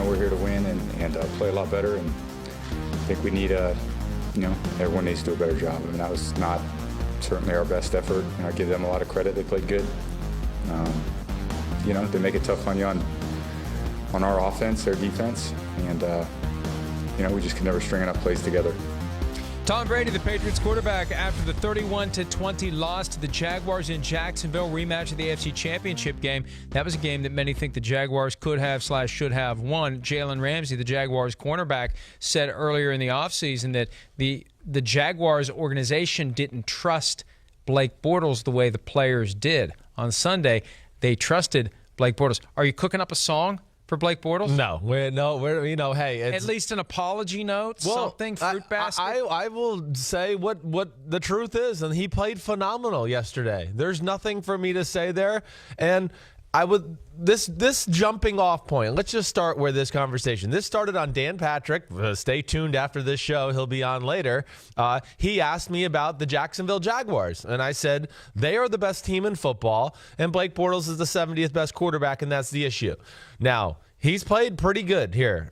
we're here to win and play a lot better. And I think we need everyone needs to do a better job. I mean, that was not certainly our best effort. I give them a lot of credit. They played good. They make it tough on you on our offense, their defense, and we just could never string enough plays together. Tom Brady, the Patriots quarterback, after the 31-20 loss to the Jaguars in Jacksonville, rematch of the AFC Championship game. That was a game that many think the Jaguars could have / should have won. Jalen Ramsey, the Jaguars cornerback, said earlier in the offseason that the Jaguars organization didn't trust Blake Bortles the way the players did. On Sunday, they trusted Blake Bortles. Are you cooking up a song for Blake Bortles? No, hey. It's, at least an apology note, something, fruit basket? I will say what the truth is, and he played phenomenal yesterday. There's nothing for me to say there. And this jumping off point, let's just start where this conversation. This started on Dan Patrick. Stay tuned after this show. He'll be on later. He asked me about the Jacksonville Jaguars, and I said they are the best team in football, and Blake Bortles is the 70th best quarterback, and that's the issue. Now, he's played pretty good here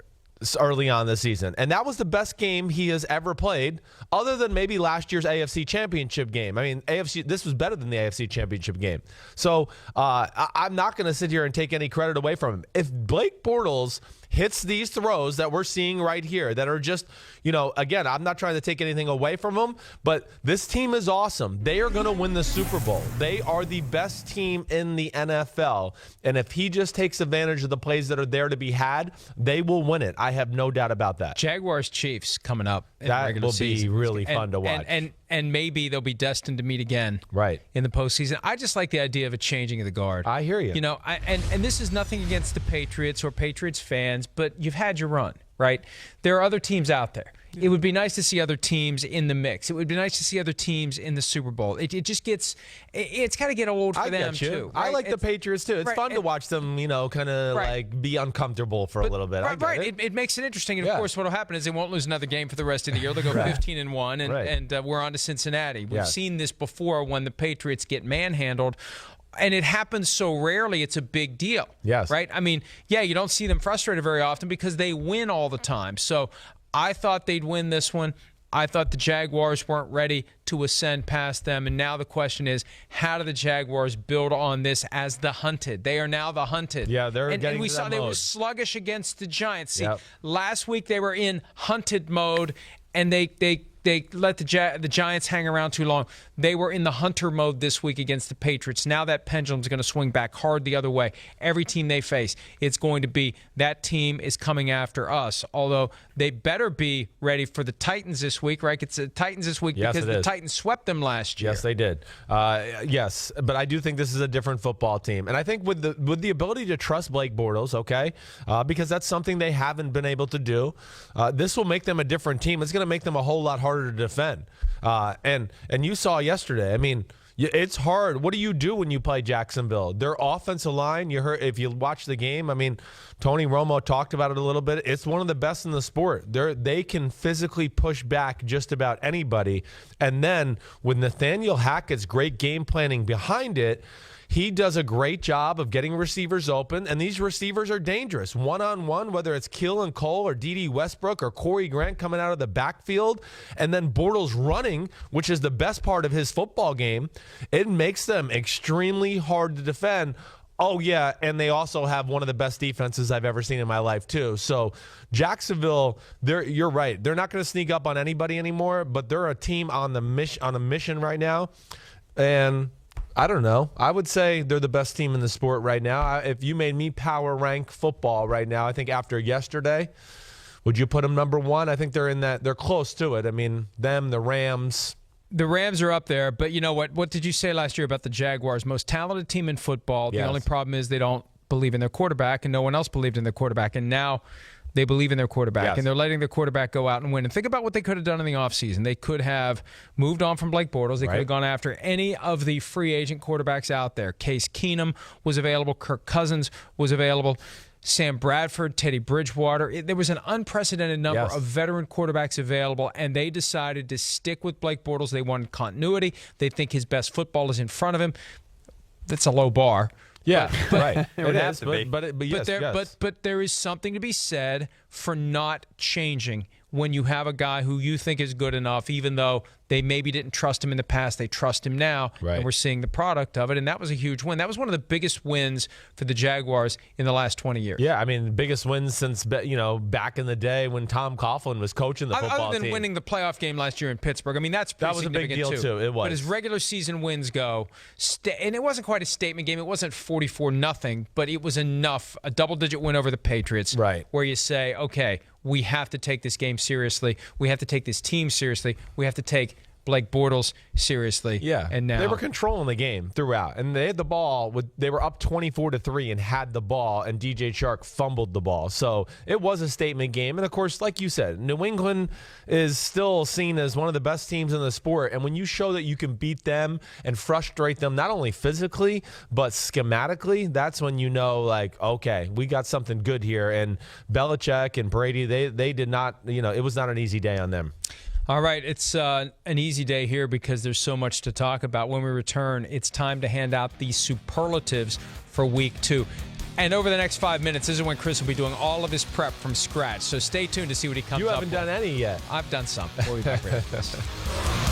early on this season, and that was the best game he has ever played, other than maybe last year's AFC Championship game. I mean, this was better than the AFC Championship game. So I'm not going to sit here and take any credit away from him. If Blake Bortles hits these throws that we're seeing right here that are just, again, I'm not trying to take anything away from him, but this team is awesome. They are going to win the Super Bowl. They are the best team in the NFL. And if he just takes advantage of the plays that are there to be had, they will win it. I have no doubt about that. Jaguars Chiefs coming up in the that regular will season. Be really fun to watch. And maybe they'll be destined to meet again in the postseason. I just like the idea of a changing of the guard. I hear you. And this is nothing against the Patriots or Patriots fans, but you've had your run, right? There are other teams out there. It would be nice to see other teams in the mix. It would be nice to see other teams in the Super Bowl. It just gets – it's got to get old for them, too. Right? I like the Patriots, too. It's fun to watch them, kind of like be uncomfortable for a little bit. It makes it interesting. And, of course, what will happen is they won't lose another game for the rest of the year. They'll go 15-1, and we're on to Cincinnati. We've seen this before when the Patriots get manhandled. And it happens so rarely, it's a big deal. Yes. Right? I mean, you don't see them frustrated very often because they win all the time. So I thought they'd win this one. I thought the Jaguars weren't ready to ascend past them. And now the question is, how do the Jaguars build on this as the hunted? They are now the hunted. Yeah, they're getting and we to saw that they mode. were sluggish against the Giants. See, last week they were in hunted mode, and they let the Giants hang around too long. They were in the hunter mode this week against the Patriots. Now that pendulum's going to swing back hard the other way. Every team they face, it's going to be that team is coming after us. Although they better be ready for the Titans this week, right? It's the Titans this week because the Titans swept them last year. Yes, they did. Yes, but I do think this is a different football team. And I think with the ability to trust Blake Bortles, because that's something they haven't been able to do, this will make them a different team. It's going to make them a whole lot harder to defend. And you saw yesterday, I mean, it's hard. What do you do when you play Jacksonville? Their offensive line, you heard if you watch the game, I mean, Tony Romo talked about it a little bit. It's one of the best in the sport. They can physically push back just about anybody. And then with Nathaniel Hackett's great game planning behind it, he does a great job of getting receivers open, and these receivers are dangerous. One-on-one, whether it's Kill and Cole or D.D. Westbrook or Corey Grant coming out of the backfield, and then Bortles running, which is the best part of his football game, it makes them extremely hard to defend. Oh, yeah, and they also have one of the best defenses I've ever seen in my life, too. So Jacksonville, you're right. They're not going to sneak up on anybody anymore, but they're a team on a mission right now, and I don't know. I would say they're the best team in the sport right now. If you made me power rank football right now, I think after yesterday, would you put them number one? I think they're in that. They're close to it. I mean, the Rams. The Rams are up there, but you know what? What did you say last year about the Jaguars? Most talented team in football. The only problem is they don't believe in their quarterback, and no one else believed in their quarterback. And now they believe in their quarterback, and they're letting their quarterback go out and win. And think about what they could have done in the offseason. They could have moved on from Blake Bortles. They could have gone after any of the free agent quarterbacks out there. Case Keenum was available. Kirk Cousins was available. Sam Bradford, Teddy Bridgewater. There was an unprecedented number of veteran quarterbacks available, and they decided to stick with Blake Bortles. They wanted continuity. They think his best football is in front of him. That's a low bar. Yeah, right. It would have to be. But yes. But there is something to be said for not changing when you have a guy who you think is good enough, even though they maybe didn't trust him in the past, they trust him now, and we're seeing the product of it, and that was a huge win. That was one of the biggest wins for the Jaguars in the last 20 years. Yeah, I mean, the biggest wins since, back in the day when Tom Coughlin was coaching the football team. Other than winning the playoff game last year in Pittsburgh. I mean, that was a big deal, too. It was. But as regular season wins go, and it wasn't quite a statement game. It wasn't 44-0, but it was enough, a double-digit win over the Patriots, where you say, okay, we have to take this game seriously. We have to take this team seriously. We have to take Blake Bortles seriously. Yeah, and now they were controlling the game throughout, and they had the ball. They were up 24-3 and had the ball, and DJ Chark fumbled the ball. So it was a statement game. And of course, like you said, New England is still seen as one of the best teams in the sport. And when you show that you can beat them and frustrate them, not only physically but schematically, that's when you know, like, okay, we got something good here. And Belichick and Brady, they did not. It was not an easy day on them. All right, it's an easy day here because there's so much to talk about. When we return, it's time to hand out the superlatives for Week 2. And over the next 5 minutes, this is when Chris will be doing all of his prep from scratch. So stay tuned to see what he comes up with. You haven't done any yet. I've done some. We'll be back right after this.